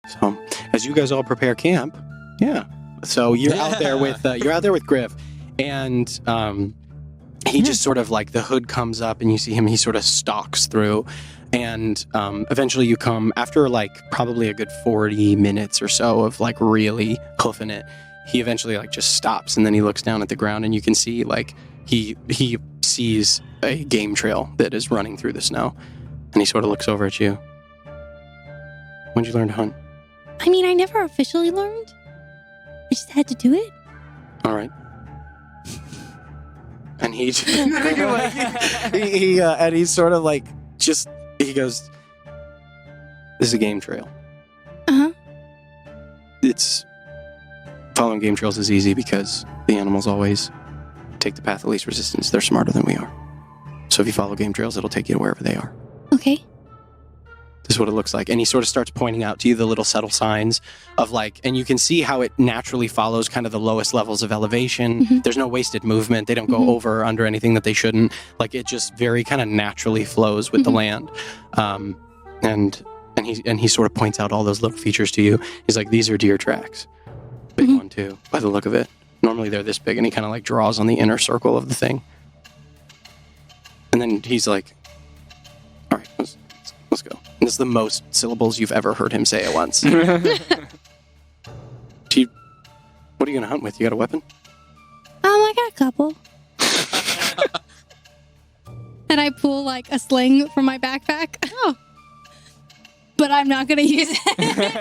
So, as you guys all prepare camp, so you're out there with Griff, and he just sort of like the hood comes up, and you see him. He sort of stalks through, and eventually you come after like probably a good 40 minutes or so of like really hoofing it. He eventually like just stops, and then he looks down at the ground, and you can see like he sees a game trail that is running through the snow, and he sort of looks over at you. When'd you learn to hunt? I mean, I never officially learned. I just had to do it. All right. And he and he's sort of like he goes, this is a game trail. Uh-huh. It's following game trails is easy because the animals always take the path of least resistance. They're smarter than we are. So if you follow game trails, it'll take you to wherever they are. Okay. This is what it looks like. And he sort of starts pointing out to you the little subtle signs of like, and you can see how it naturally follows kind of the lowest levels of elevation. Mm-hmm. There's no wasted movement. They don't go over or under anything that they shouldn't. Like it just very kind of naturally flows with the land. And he sort of points out all those little features to you. He's like, these are deer tracks. Big one too, by the look of it. Normally they're this big, and he kind of like draws on the inner circle of the thing. And then he's like, all right, let's go. And this is the most syllables you've ever heard him say at once. What are you going to hunt with? You got a weapon? I got a couple. And I pull like a sling from my backpack. Oh. But I'm not going to use it.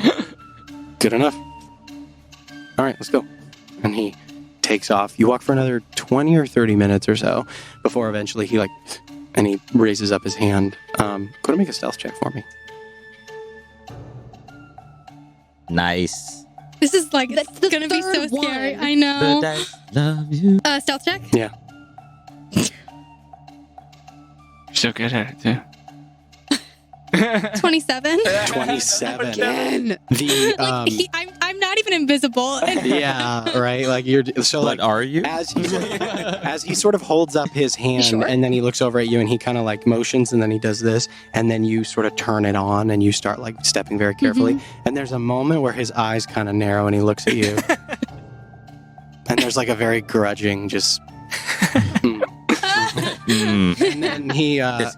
Okay. Good enough. All right, let's go. And he takes off. You walk for another 20 or 30 minutes or so before eventually he raises up his hand. Go ahead and make a stealth check for me. Nice. This is like going to be so scary. I know. But I love you. Stealth check? Yeah. You're so good at it, too. 27. 27. Again. I'm not even invisible. Yeah, right. Like you're so. What like, are you? As he sort of holds up his hand, Sure. and then he looks over at you, and he kind of like motions, and then he does this, and then you sort of turn it on, and you start like stepping very carefully. And there's a moment where his eyes kind of narrow, and he looks at you, and there's like a very grudging just. And then he kind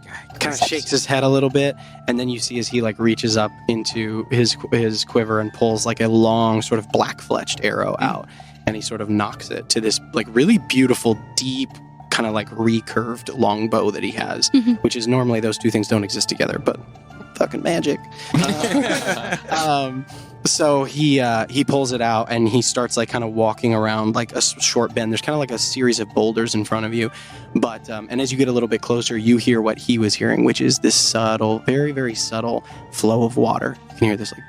of shakes his head a little bit, and then you see as he like reaches up into his quiver and pulls like a long sort of black-fletched arrow out, and he sort of knocks it to this like really beautiful, deep, kind of like recurved longbow that he has, which is normally those two things don't exist together, but fucking magic. So he pulls it out, and he starts like kind of walking around like a short bend. There's kind of like a series of boulders in front of you, but and as you get a little bit closer, you hear what he was hearing, which is this subtle, very, very subtle flow of water. You can hear this like,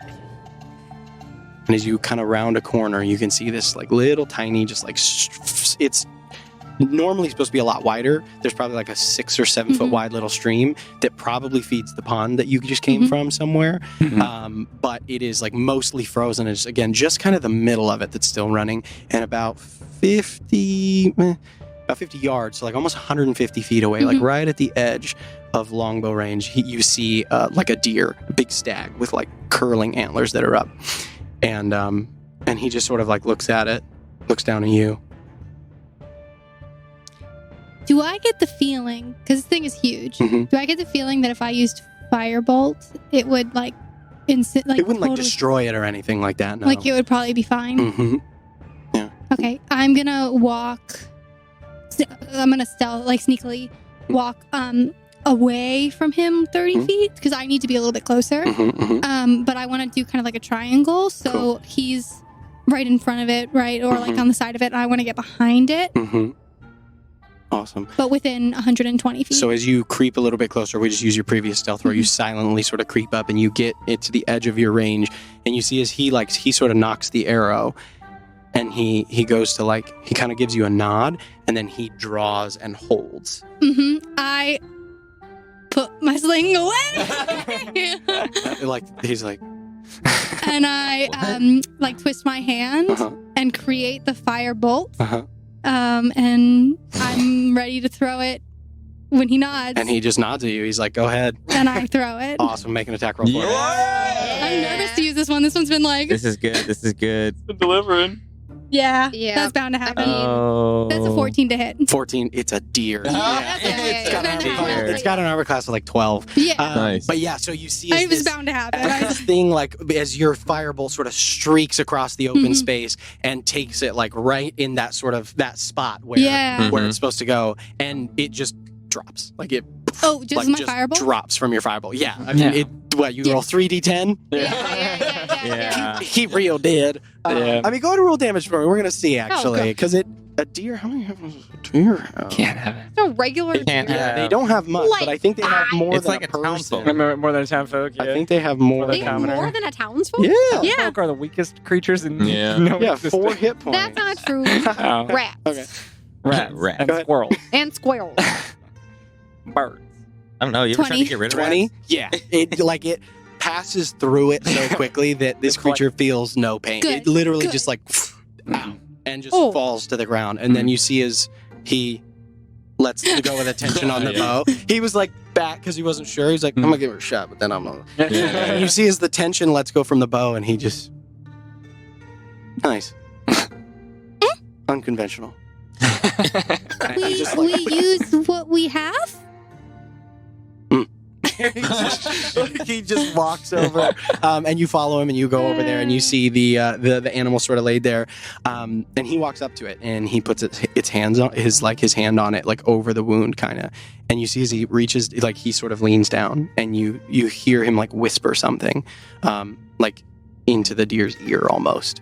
and as you kind of round a corner, you can see this like little tiny, just like it's normally supposed to be a lot wider. There's probably like a 6 or 7 foot wide little stream that probably feeds the pond that you just came from somewhere. But it is like mostly frozen. It's again just kind of the middle of it that's still running, and about 50 yards, so like almost 150 feet away, like right at the edge of longbow range, you see like a deer, a big stag with like curling antlers that are up, and he just sort of like looks at it, looks down at you. Do I get the feeling, because this thing is huge, do I get the feeling that if I used Firebolt, it would like it wouldn't like destroy it or anything like that, no. Like it would probably be fine? Yeah. Okay, I'm gonna walk, I'm gonna stealth, like sneakily walk away from him 30 feet, because I need to be a little bit closer. But I want to do kind of like a triangle, so he's right in front of it, right? Or like on the side of it, and I want to get behind it. Awesome. But within 120 feet. So as you creep a little bit closer, we just use your previous stealth where you silently sort of creep up and you get it to the edge of your range, and you see as he sort of knocks the arrow, and he goes to like, he kind of gives you a nod, and then he draws and holds. I put my sling away. Like he's like and I like twist my hand and create the firebolt. And I'm ready to throw it when he nods. And he just nods at you. He's like, go ahead. And I throw it. Awesome. Make an attack roll for it. I'm nervous to use this one. This one's been like, This is good. This is good. Delivering. yeah, Yeah. that's bound to happen. Oh. That's a 14 to hit. 14. It's a deer. Yeah, It's got an yeah, armor yeah. class- it's got an armor class of like 12. Yeah. Nice. But yeah, so you see It was this, bound to happen. this thing like as your firebolt sort of streaks across the open Mhm. space and takes it like right in that sort of that spot where Yeah. where it's supposed to go, and it just drops like it Oh, just like my just fireball? drops from your fireball. Yeah, I mean Yeah. it. What you roll 3d10? Yeah. He real did. Yeah. I mean, go ahead and roll damage for me. We're gonna see actually good. because a deer. How many have a deer? Have? Can't have it. No regular. Can't deer. have- They don't have much, but I think they have more It's than like a a person. townsfolk. Remember more than a town folk. Yeah. I think they have more. They than have commoner. more than a townsfolk. Yeah. Yeah. Folk are the weakest creatures in Yeah. known Yeah, existence. 4 hit points. That's not true. Oh. Rats Okay. Rats Rat. and Go ahead. squirrels. and squirrels. Birds. I don't know. You ever tried 20. to get rid of 20? rats? Yeah. It passes through it so quickly that this creature feels no pain. Good, It literally good. just like ow, and just Oh. falls to the ground. And then you see as he lets go with attention on the Yeah. bow. He was like back because he wasn't sure. He was like, I'm gonna give it a shot, but then I'm gonna. And you see as the tension lets go from the bow, and he just nice, unconventional. And he just, We like- use what we have? he just walks over, and you follow him, and you go over there, and you see the animal sort of laid there, and he walks up to it, and he puts its hands on his hand on it, like over the wound, kind of, and you see as he reaches, like he sort of leans down, and you hear him like whisper something, like into the deer's ear almost.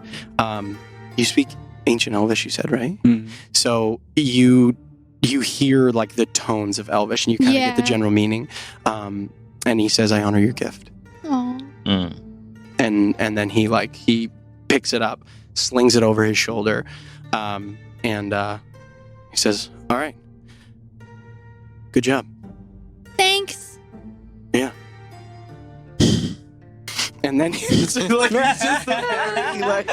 You speak ancient Elvish, you said, right? Mm. So you hear like the tones of Elvish, and you kind of get the Yeah. general meaning. And he says, "I honor your gift." Oh. Mm. And then he picks it up, slings it over his shoulder, and he says, "All right, good job." Thanks. And then he's just a very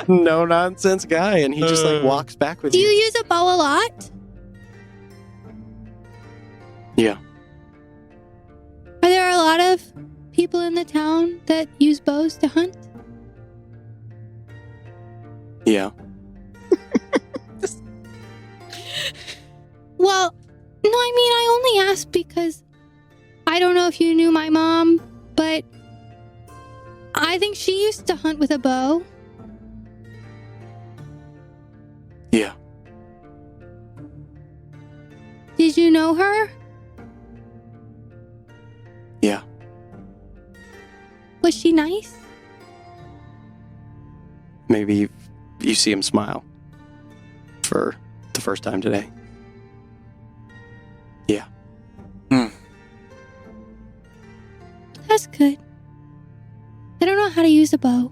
no nonsense guy, and he just like walks back with Do you. you use a bow a lot? Yeah. Are there a lot of people in the town that use bows to hunt? Yeah. Well, no, I mean, I only asked because I don't know if you knew my mom, but I think she used to hunt with a bow. Yeah. Did you know her? Yeah. Was she nice? Maybe you see him smile for the first time today. Yeah. That's good. I don't know how to use a bow.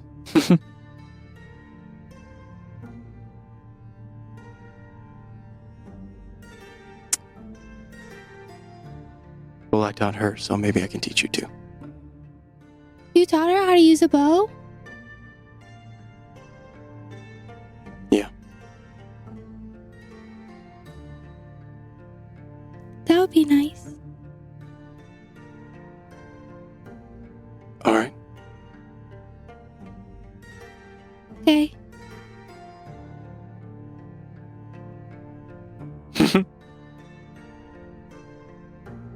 Well, I taught her, so maybe I can teach you too. You taught her how to use a bow? Yeah. That would be nice. All right. Okay.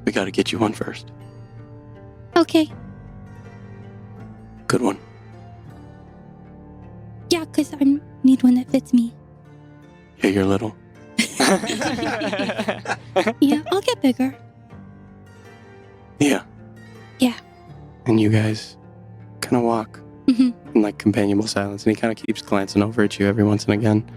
We got to get you one first. Okay. Good one. Yeah, because I need one that fits me. Yeah, you're little. Yeah, I'll get bigger. Yeah. Yeah. And you guys kind of walk Mhm. in like companionable silence, and he kind of keeps glancing over at you every once and again.